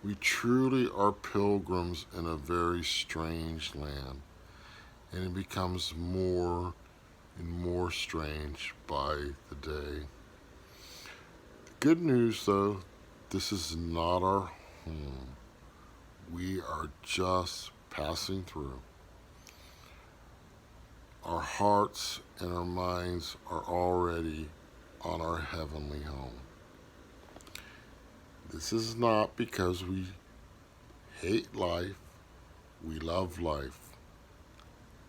We truly are pilgrims in a very strange land, and it becomes more and more strange by the day. The good news, though, this is not our home. We are just passing through. Our hearts and our minds are already on our heavenly home. This is not because we hate life, we love life,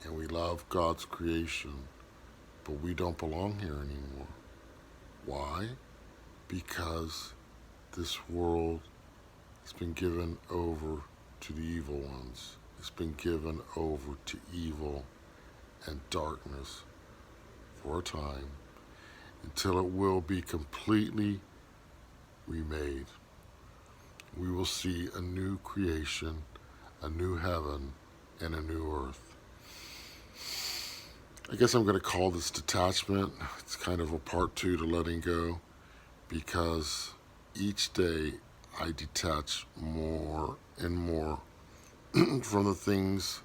and we love God's creation, but we don't belong here anymore. Why? Because this world has been given over to the evil ones. It's been given over to evil and darkness for a time until it will be completely remade. We will see a new creation, a new heaven, and a new earth. I guess I'm going to call this detachment. It's kind of a part two to letting go because each day I detach more and more from the things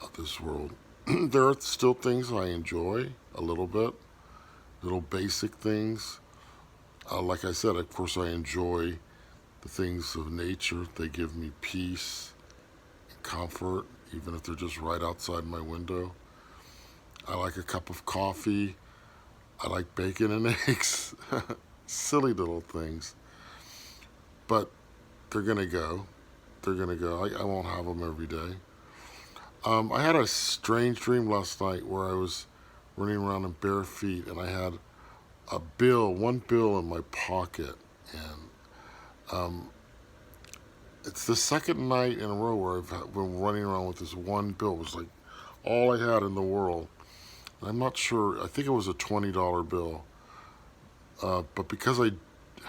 of this world. There are still things I enjoy a little bit, little basic things. Like I said, of course, I enjoy the things of nature. They give me peace and comfort, even if they're just right outside my window. I like a cup of coffee. I like bacon and eggs. Silly little things. But they're going to go. They're going to go. I won't have them every day. I had a strange dream last night where I was running around in bare feet and I had one bill in my pocket. And it's the second night in a row where I've been running around with this one bill. It was like all I had in the world. And I'm not sure, I think it was a $20 bill. But because I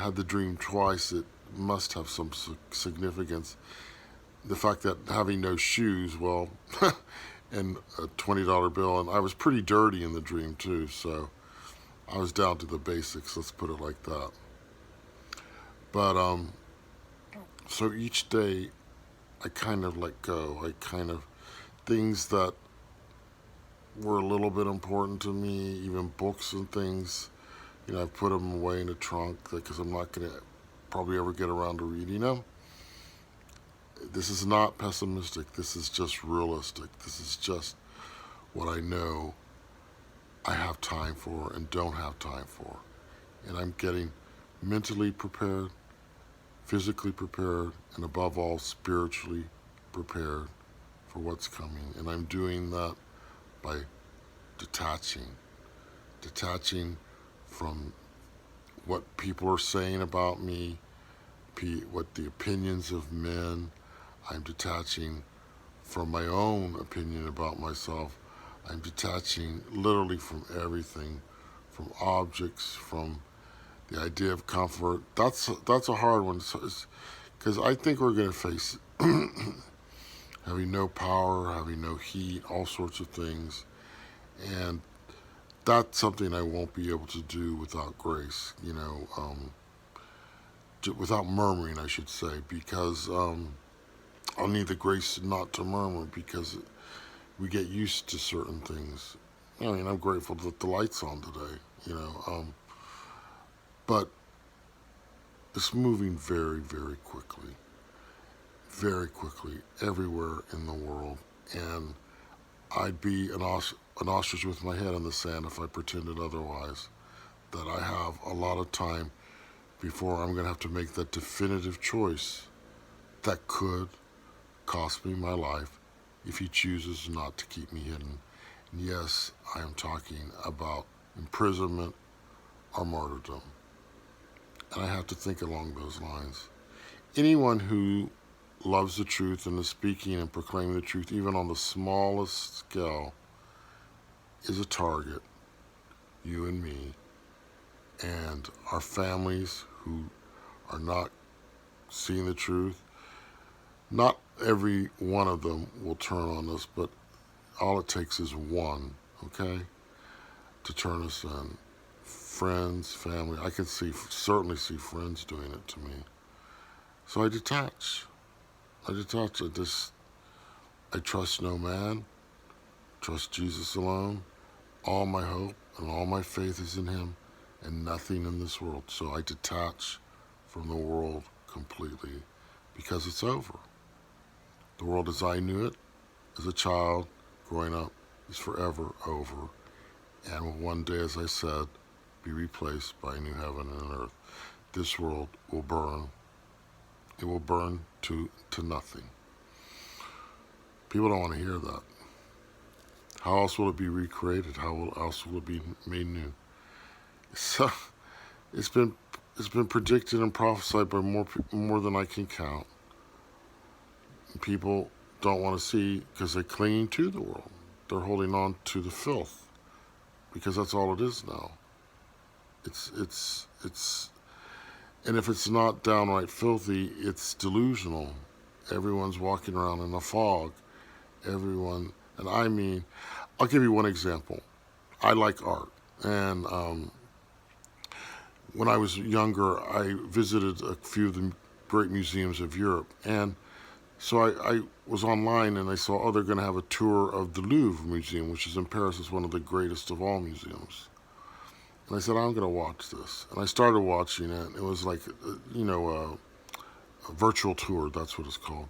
had the dream twice, it must have some significance. The fact that having no shoes, well, and a $20 bill, and I was pretty dirty in the dream too, so I was down to the basics, let's put it like that. But so each day I kind of let go. I kind of things that were a little bit important to me, even books and things. I've put them away in a trunk because I'm not going to probably ever get around to reading them. This is not pessimistic. This is just realistic. This is just what I know I have time for and don't have time for. And I'm getting mentally prepared, physically prepared, and above all, spiritually prepared for what's coming. And I'm doing that by detaching. Detaching from what people are saying about me, what the opinions of men. I'm detaching from my own opinion about myself. I'm detaching literally from everything, from objects, from the idea of comfort. That's a hard one because I think we're going to face having no power, having no heat, all sorts of things, and that's something I won't be able to do without grace. Without murmuring, I should say, because I'll need the grace not to murmur because we get used to certain things. I mean, I'm grateful that the light's on today, but it's moving very, very quickly everywhere in the world. And I'd be an ostrich with my head in the sand if I pretended otherwise. That I have a lot of time before I'm going to have to make that definitive choice that could cost me my life if he chooses not to keep me hidden. And yes, I am talking about imprisonment or martyrdom. And I have to think along those lines. Anyone who loves the truth and is speaking and proclaiming the truth, even on the smallest scale, is a target. You and me, and our families who are not seeing the truth. Not every one of them will turn on us, but all it takes is one, okay, to turn us in. Friends, family. I can certainly see friends doing it to me. So I detach. I detach. I trust no man. Trust Jesus alone. All my hope and all my faith is in him and nothing in this world. So I detach from the world completely because it's over. The world as I knew it as a child growing up is forever over and will one day, as I said, be replaced by a new heaven and an earth. This world will burn. It will burn to nothing. People don't want to hear that. How else will it be recreated? How else will it be made new? So it's been it's been predicted and prophesied by more than I can count. People don't want to see because they're clinging to the world. They're holding on to the filth because that's all it is now. It's and if it's not downright filthy, it's delusional. Everyone's walking around in a fog. Everyone, and I mean, I'll give you one example. I like art, and when I was younger, I visited a few of the great museums of Europe, and so I was online and I saw, oh, they're going to have a tour of the Louvre Museum, which is in Paris. It's one of the greatest of all museums. And I said, I'm going to watch this. And I started watching it. It was like, a virtual tour, that's what it's called,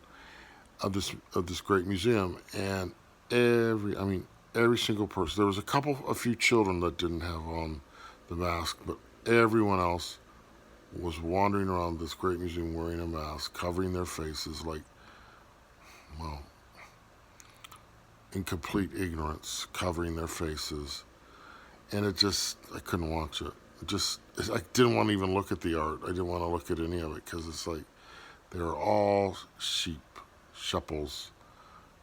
of this great museum. And every single person, there was a few children that didn't have on the mask, but everyone else was wandering around this great museum wearing a mask, covering their faces like, well, in complete ignorance, covering their faces. And I couldn't watch it. I didn't want to even look at the art. I didn't want to look at any of it because it's like they're all shepples,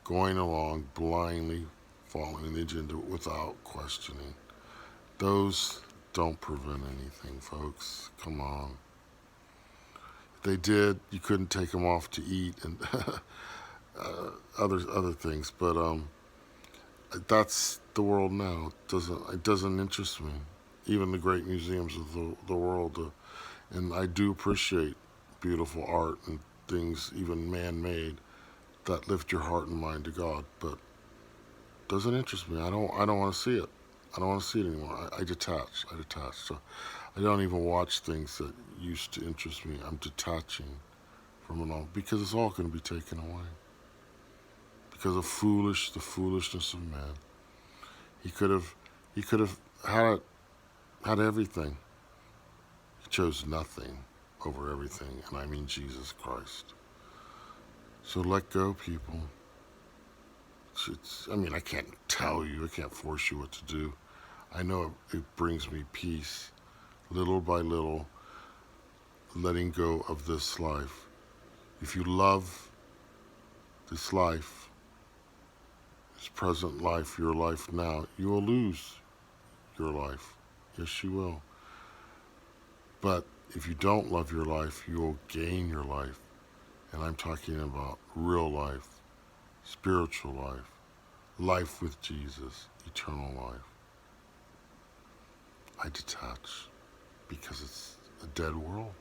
going along blindly, following the agenda without questioning. Those don't prevent anything, folks. Come on. If they did, you couldn't take them off to eat and other things. But that's the world now. It doesn't interest me. Even the great museums of the world, and I do appreciate beautiful art and things, even man-made, that lift your heart and mind to God. But it doesn't interest me. I don't want to see it. I don't want to see it anymore. I detach. I detach. So I don't even watch things that used to interest me. I'm detaching from it all because it's all going to be taken away. Because of the foolishness of man. He could have had everything. He chose nothing over everything, and I mean Jesus Christ. So let go, people. I can't tell you, I can't force you what to do. I know it brings me peace, little by little, letting go of this life. If you love this life, this present life, your life now, you will lose your life. Yes, you will. But if you don't love your life, you will gain your life. And I'm talking about real life, spiritual life, life with Jesus, eternal life. I detach because it's a dead world.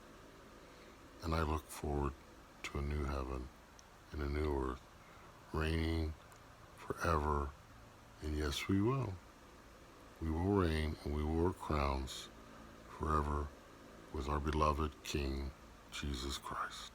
And I look forward to a new heaven and a new earth, reigning forever. And yes, we will. We will reign and we will wear crowns forever with our beloved King, Jesus Christ.